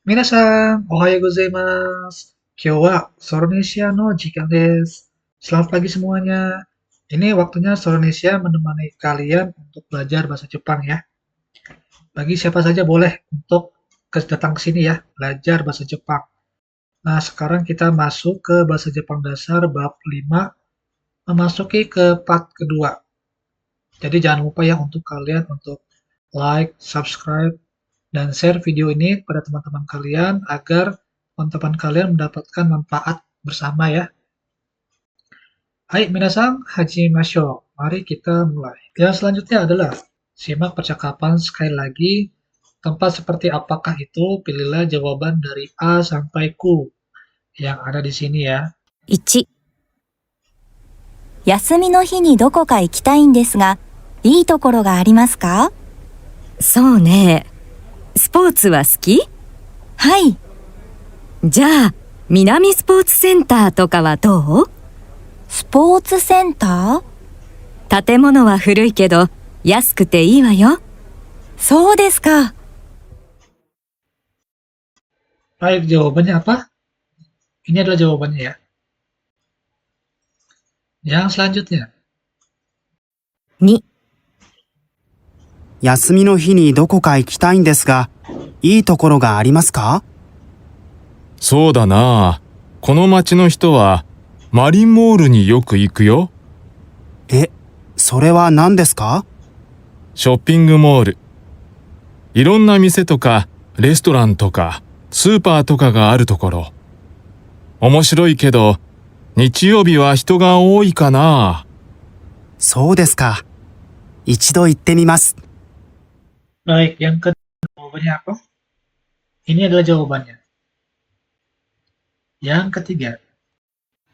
Minasan, ohayo gozaimasu. Kyou wa Soronesia no jikan desu. Selamat pagi semuanya. Ini waktunya Soronesia menemani kalian untuk belajar bahasa Jepang ya. Bagi siapa saja boleh untuk datang ke sini ya, belajar bahasa Jepang. Nah, sekarang kita masuk ke bahasa Jepang dasar bab 5, memasuki ke part kedua. Jadi jangan lupa ya untuk kalian untuk like, subscribe, dan share video ini pada teman-teman kalian agar teman-teman kalian mendapatkan manfaat bersama ya. Hai minasan, hajimashou. Mari kita mulai. Yang selanjutnya adalah simak percakapan sekali lagi. Tempat seperti apakah itu? Pilihlah jawaban dari A sampai Q yang ada di sini ya. 1、休みの日にどこか行きたいんですが、いいところがありますか？そうね。スポーツは好き？はい。じゃあ、南スポーツセンターとかはどう？スポーツセンター？建物は古いけど、安くていいわよ。そうですか。Baik, jawabannya apa? Ini adalah jawabannya ya. Yang selanjutnya. 2、休みの日にどこか行きたいんですが、いいところがありますか？そうだな。この町の人はマリンモールによく行くよ。それは何ですか？ショッピングモール。いろんな店とかレストランとかスーパーとかがあるところ。面白いけど、日曜日は人が多いかな。そうですか。一度行ってみます。Baik, yang kedua jawabannya apa? Ini adalah jawabannya. Yang ketiga.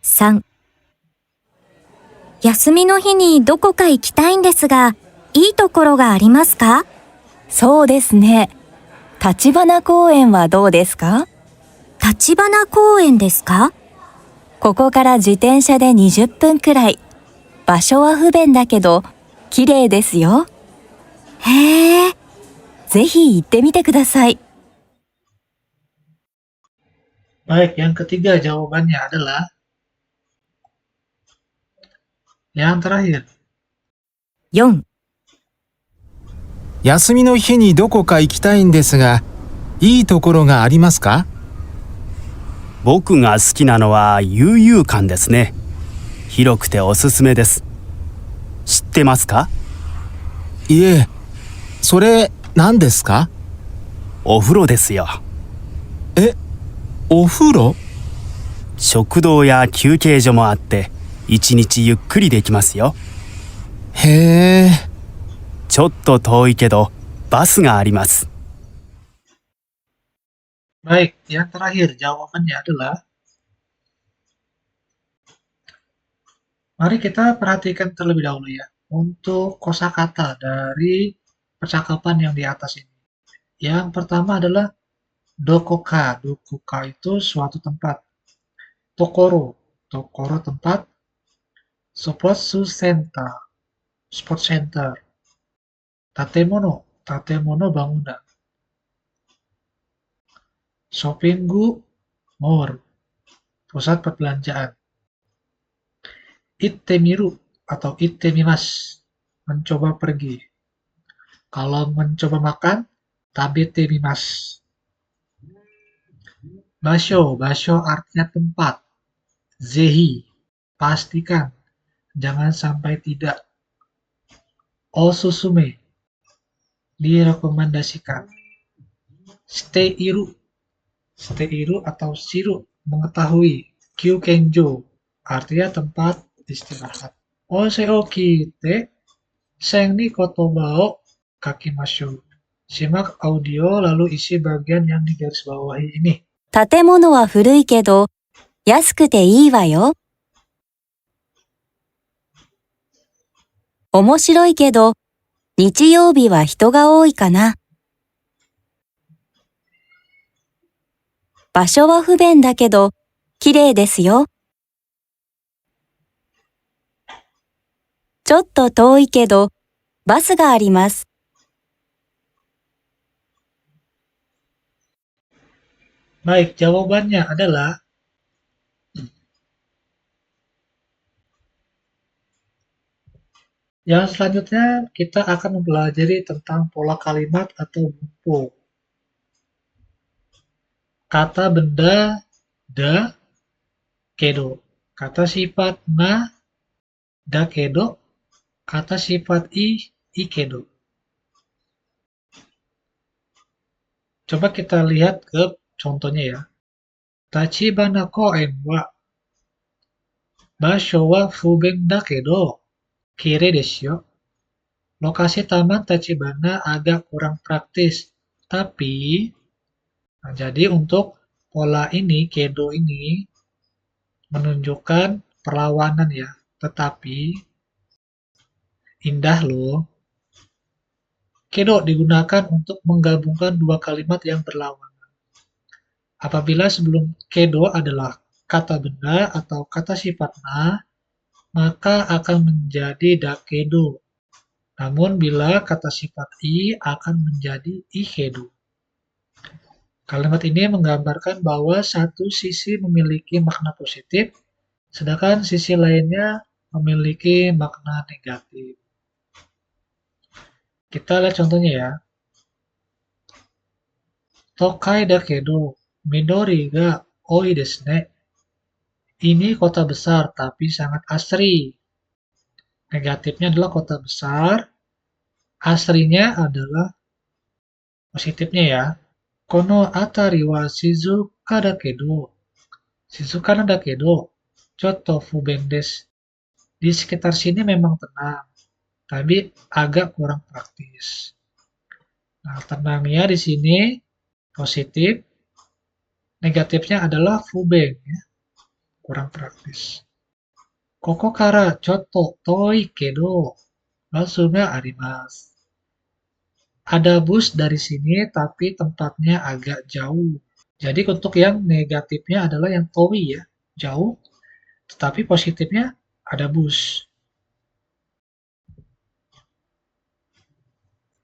3、休みの日にどこか行きたいんですが、いいところがありますか？そうですね。立花公園はどうですか？立花公園ですか？ここから自転車で20分くらい。場所は不便だけど、綺麗ですよ。へえ、ぜひ行ってみてください。Baik, yang ketiga jawabannya adalah yang terakhir. 4、休みの日にどこか行きたいんですが、いいところがありますか？僕が好きなのは悠々館ですね。広くておすすめです。知ってますか？いえ、それ何ですか？お風呂ですよ。お風呂？食堂や休憩所もあって、一日ゆっくりできますよ。へえ。ちょっと遠いけど、バスがあります。Baik, yang terakhir jawabannya adalah mari kita perhatikan terlebih dahulu ya untuk kosakata dari percakapan yang di atas ini. Yang pertama adalah dokoka. Dokoka itu suatu tempat. Tokoro. Tokoro tempat. Sportsu center. Sport center. Tatemono. Tatemono bangunan. Shoppinggu mall. Pusat perbelanjaan. Ittemiru atau ittemimasu. Mencoba pergi. Kalau mencoba makan, tabetemimasu. Basho, basho artinya tempat. Zehi, pastikan. Jangan sampai tidak. Osusume, direkomendasikan. Steiru, steiru atau shiru, mengetahui. Kyukenjo, artinya tempat istirahat. Oseo kite, seng ni kotoba o kakimashou. Simak audio lalu isi bagian yang digarisbawahi ini. 建物は古いけど、安くていいわよ。面白いけど、日曜日は人が多いかな。場所は不便だけど、綺麗ですよ。ちょっと遠いけど、バスがあります。Baik, jawabannya adalah yang selanjutnya kita akan mempelajari tentang pola kalimat atau bumpu. Kata benda da kedo. Kata sifat na da kedo. Kata sifat i kedo. Coba kita lihat ke contohnya ya. Tachibana koen wa basho wa fuben da kedo kire desu yo. Lokasi Taman Tachibana agak kurang praktis, tapi jadi untuk pola ini, kedo ini menunjukkan perlawanan ya, tetapi indah loh. Kedo digunakan untuk menggabungkan dua kalimat yang berlawanan. Apabila sebelum kedo adalah kata benda atau kata sifat na, maka akan menjadi dakedo. Namun bila kata sifat i akan menjadi ikedo. Kalimat ini menggambarkan bahwa satu sisi memiliki makna positif, sedangkan sisi lainnya memiliki makna negatif. Kita lihat contohnya ya. Tokai da kedo, midori ga oi desu ne. Ini kota besar tapi sangat asri. Negatifnya adalah kota besar, asrinya adalah positifnya ya. Kono atari wa shizuka da kedo. Shizuka da kedo, chotto fuben desu. Di sekitar sini memang tenang, tapi agak kurang praktis. Nah, tenangnya di sini positif, negatifnya adalah fuben, ya, kurang praktis. Koko kara chotto toi kedo, basu ga arimasu. Ada bus dari sini, tapi tempatnya agak jauh. Jadi untuk yang negatifnya adalah yang toi ya, jauh, tetapi positifnya ada bus.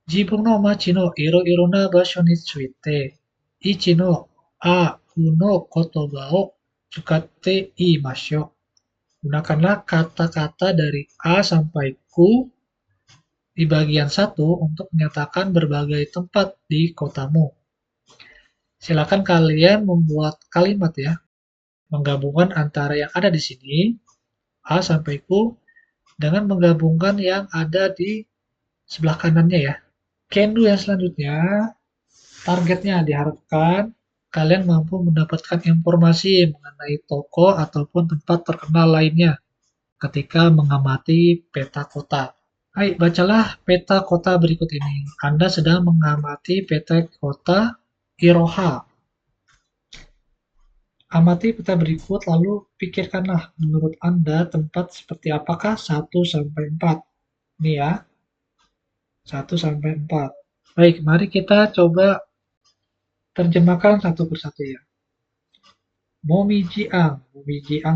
Jibun no machi no iro-iro na basho ni tsuite, ichi no a, u no kotoba o tsukatte iimasho. Gunakanlah kata-kata dari a sampai ku di bagian 1 untuk menyatakan berbagai tempat di kotamu. Silakan kalian membuat kalimat ya, menggabungkan antara yang ada di sini, a sampai ku, dengan menggabungkan yang ada di sebelah kanannya ya. Kendu yang selanjutnya, targetnya diharapkan kalian mampu mendapatkan informasi mengenai toko ataupun tempat terkenal lainnya ketika mengamati peta kota. Baik, bacalah peta kota berikut ini. Anda sedang mengamati peta kota Iroha. Amati peta berikut, lalu pikirkanlah menurut Anda tempat seperti apakah 1-4. Ini ya, 1-4. Baik, mari kita coba terjemahkan satu persatu ya. Momijiang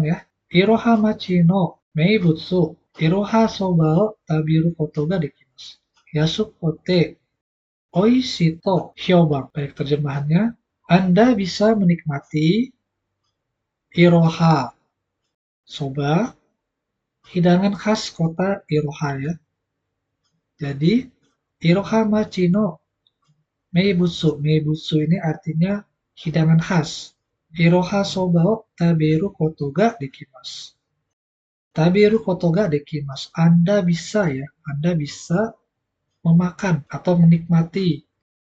ya. Iroha machi no meibutsu, Iroha soba o tabiru koto ga dekimasu. Yasukote oishi to hyobang. Baik, terjemahannya, Anda bisa menikmati Iroha soba, hidangan khas kota Iroha ya. Jadi, Iroha machi no meibutsu. Meibutsu ini artinya hidangan khas. Iroha soba o taberu koto ga dekimasu. Taberu koto ga dekimasu. Anda bisa ya, Anda bisa memakan atau menikmati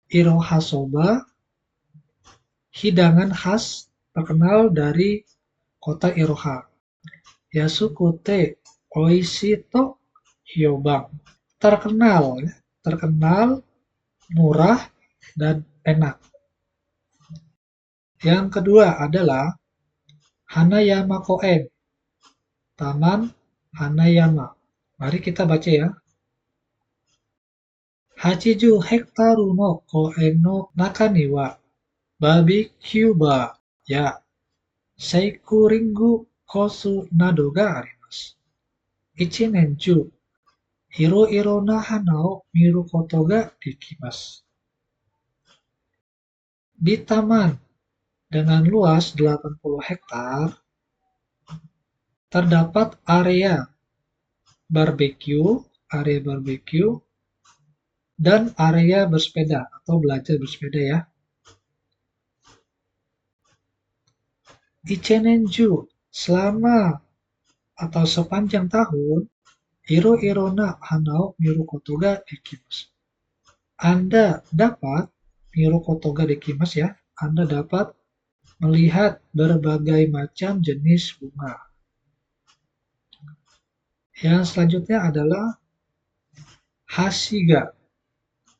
Iroha soba, hidangan khas terkenal dari kota Iroha. Yasukute oishi to hyobang. Terkenal ya, terkenal, murah, dan enak. Yang kedua adalah Hanayama Koen, Taman Hanayama. Mari kita baca ya. 80 hektaru no koen no naka ni wa barbecue bar ya seikuringu kosu nado ga arimasu. Ichinen chu iro-iro na hana o miru koto ga dekimasu. Di taman Dengan luas 80 hektar, terdapat area barbeque, dan area bersepeda atau belajar bersepeda ya. Ichenenju, selama atau sepanjang tahun, iro-iro na hanao miru koto ga dekimasu. Anda dapat miru koto ga dekimasu ya. Anda dapat melihat berbagai macam jenis bunga. Yang selanjutnya adalah Hashiga.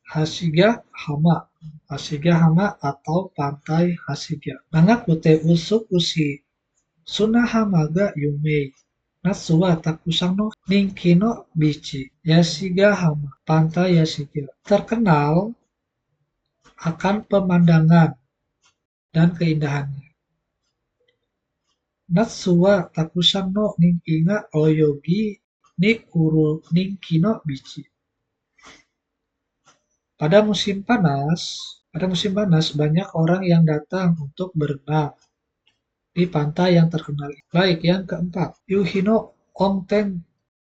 Hashiga Hama. Hashiga Hama atau Pantai Hashiga. Nangakute usuk ushi Sunahama ga yumei. Natsu wa takusan no ninki no bichi. Yashiga Hama. Pantai Yashiga. Terkenal akan pemandangan dan keindahannya. Natsu wa takusan no ninki ga oyogi ni uru ninki no bichi. Pada musim panas banyak orang yang datang untuk berenang di pantai yang terkenal. Baik, yang keempat, Yuhino Onten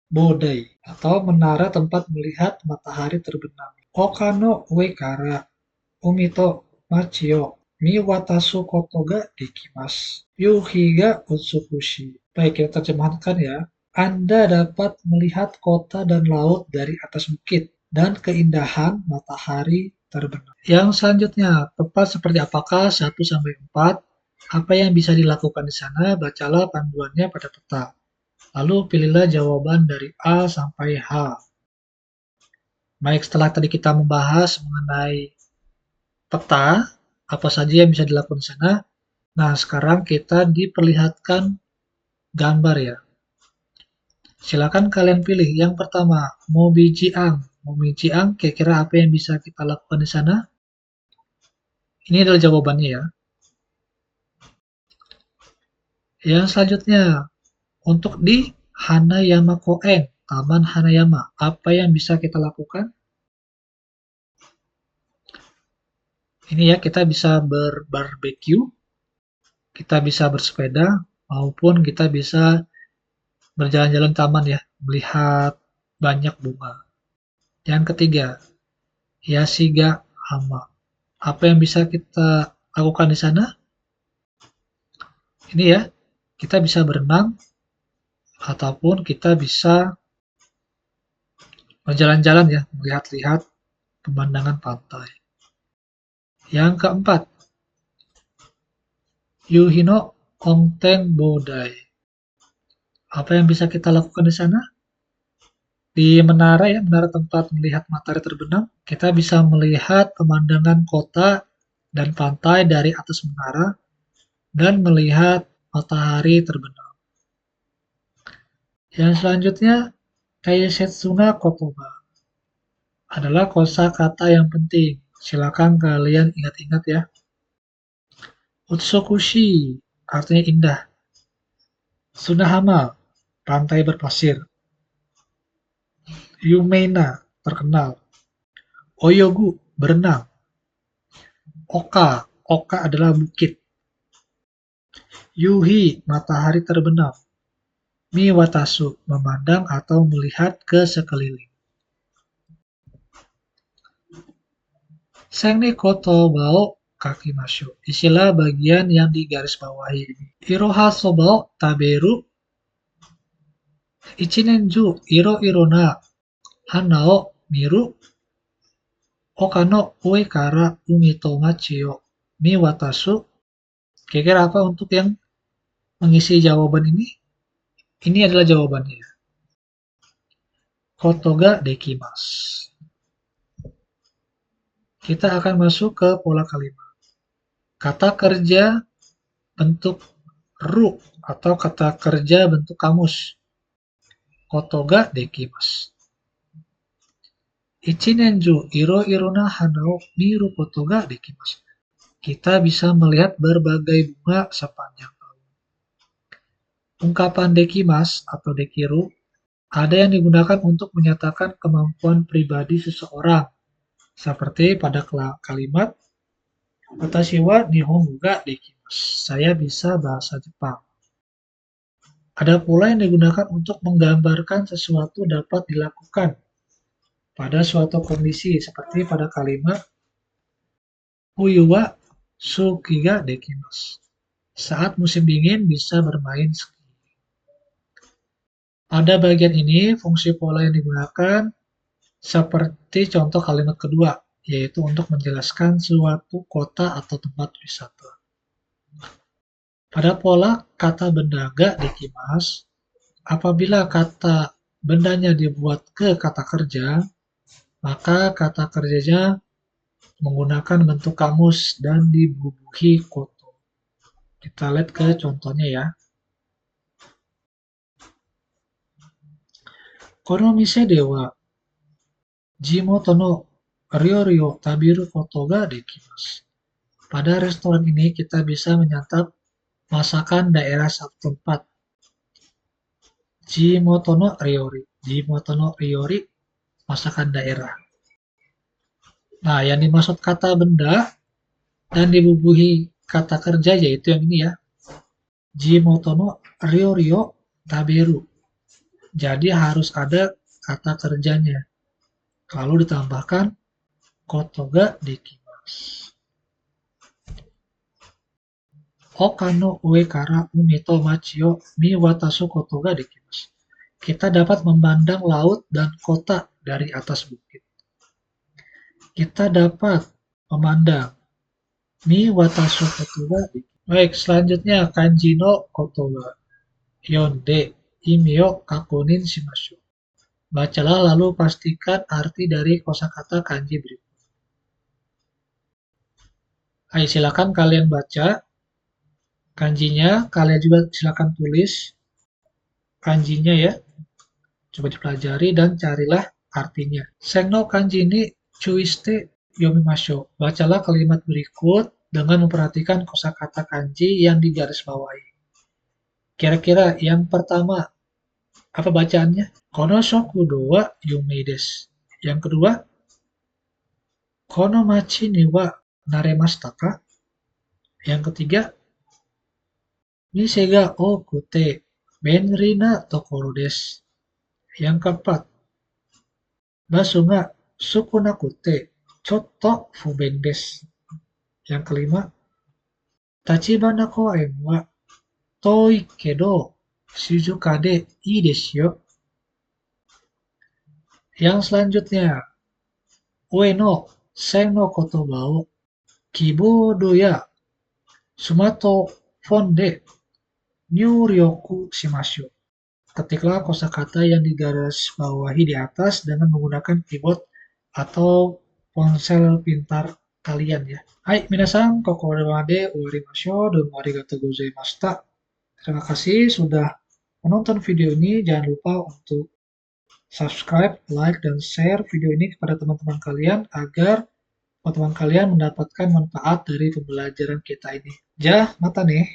Bodai atau menara tempat melihat matahari terbenam. Okano Uekara Umito Machio Mi Watasu Koto ga Dekimasu. Yuhi ga Utsukushi. Baik, kita terjemahkan ya. Anda dapat melihat kota dan laut dari atas bukit dan keindahan matahari terbenam. Yang selanjutnya, tepat seperti apakah 1-4? Apa yang bisa dilakukan di sana? Bacalah panduannya pada peta. Lalu pilihlah jawaban dari A sampai H. Baik, setelah tadi kita membahas mengenai peta, apa saja yang bisa dilakukan di sana. Nah, sekarang kita diperlihatkan gambar ya. Silakan kalian pilih. Yang pertama, Mobijiang. Mobijiang, kira-kira apa yang bisa kita lakukan di sana? Ini adalah jawabannya ya. Yang selanjutnya, untuk di Hanayama Koen, Taman Hanayama, apa yang bisa kita lakukan? Ini ya, kita bisa berbarbeque, kita bisa bersepeda, maupun kita bisa berjalan-jalan taman ya, melihat banyak bunga. Yang ketiga, Yashiga Hama. Apa yang bisa kita lakukan di sana? Ini ya, kita bisa berenang, ataupun kita bisa berjalan-jalan ya, melihat-lihat pemandangan pantai. Yang keempat, Yuhino Onten Bodai. Apa yang bisa kita lakukan di sana? Di menara ya, menara tempat melihat matahari terbenam, kita bisa melihat pemandangan kota dan pantai dari atas menara dan melihat matahari terbenam. Yang selanjutnya, Kaisetsuna Kotoba adalah kosakata yang penting. Silakan kalian ingat-ingat ya. Utsukushi artinya indah. Sunahama, pantai berpasir. Yumeina, terkenal. Oyogu, berenang. Oka adalah bukit. Yuhi, matahari terbenam. Mi watasu, memandang atau melihat ke sekeliling. Sengne koto bao kakimashu. Isilah bagian yang digarisbawahi ini. Iroha soba taberu. Ichinenju iro-iro na hana o miru. Oka no ue kara umi to machi o mi watasu. Kira-kira apa untuk yang mengisi jawaban ini? Ini adalah jawabannya. Koto ga dekimasu. Kita akan masuk ke pola kalimat. Kata kerja bentuk ru atau kata kerja bentuk kamus. Koto ga dekimasu. Ichinenju iro-iro na hana o miru koto ga dekimasu. Kita bisa melihat berbagai bunga sepanjang tahun. Ungkapan dekimas atau dekiru ada yang digunakan untuk menyatakan kemampuan pribadi seseorang. Seperti pada kalimat Watashi wa nihongo ga dekimasu. Saya bisa bahasa Jepang. Ada pula yang digunakan untuk menggambarkan sesuatu dapat dilakukan pada suatu kondisi, seperti pada kalimat Uyu wa suki ga dekimasu. Saat musim dingin bisa bermain ski. Pada bagian ini, fungsi pola yang digunakan seperti contoh kalimat kedua, yaitu untuk menjelaskan suatu kota atau tempat wisata. Pada pola kata benda ga dekimasu, apabila kata bendanya dibuat ke kata kerja, maka kata kerjanya menggunakan bentuk kamus dan dibubuhi koto. Kita lihat ke contohnya ya. Kono mise de wa jimoto no ryori o tabiru koto ga dekimasu. Pada restoran ini kita bisa menyantap masakan daerah setempat. Jimoto no ryori. Jimoto no ryori, masakan daerah. Nah, yang dimaksud kata benda dan dibubuhi kata kerja yaitu yang ini ya. Jimoto no ryori o taberu. Jadi harus ada kata kerjanya. Lalu ditambahkan koto ga dekimasu. Oka no ue kara umi to machi o miwatasu koto ga dekimasu. Kita dapat memandang laut dan kota dari atas bukit. Kita dapat memandang miwatasu koto ga dekimasu. Baik, selanjutnya kanji no koto ga yonde imi o kakunin shimashu. Bacalah lalu pastikan arti dari kosakata kanji berikut. Ayo silakan kalian baca kanjinya, kalian juga silakan tulis kanjinya ya. Coba dipelajari dan carilah artinya. Sengno kanji ni chuiste yomimasho. Bacalah kalimat berikut dengan memperhatikan kosakata kanji yang digarisbawahi. Kira-kira yang pertama, apa bacaannya? Kono shokudo wa yumei desu. Yang kedua, kono machi ni wa naremashita ka? Yang ketiga, mise ga okute benri na tokoro desu. Yang keempat, basu ga sukunakute chotto fuben desu. Yang kelima, Tachibana koen wa toi kedo shizuka de ii desu yo. Yang selanjutnya, ue no sen no kotoba o keyboard ya smartphone de nyuryoku shimashu. Ketiklah kosakata yang digarisbawahi di atas dengan menggunakan keyboard atau ponsel pintar kalian ya. Hai, minasan, kokore made owarimashou. Domo arigatou gozaimashita. Terima kasih sudah menonton video ini. Jangan lupa untuk subscribe, like, dan share video ini kepada teman-teman kalian agar teman-teman kalian mendapatkan manfaat dari pembelajaran kita ini. Jah, mata nih.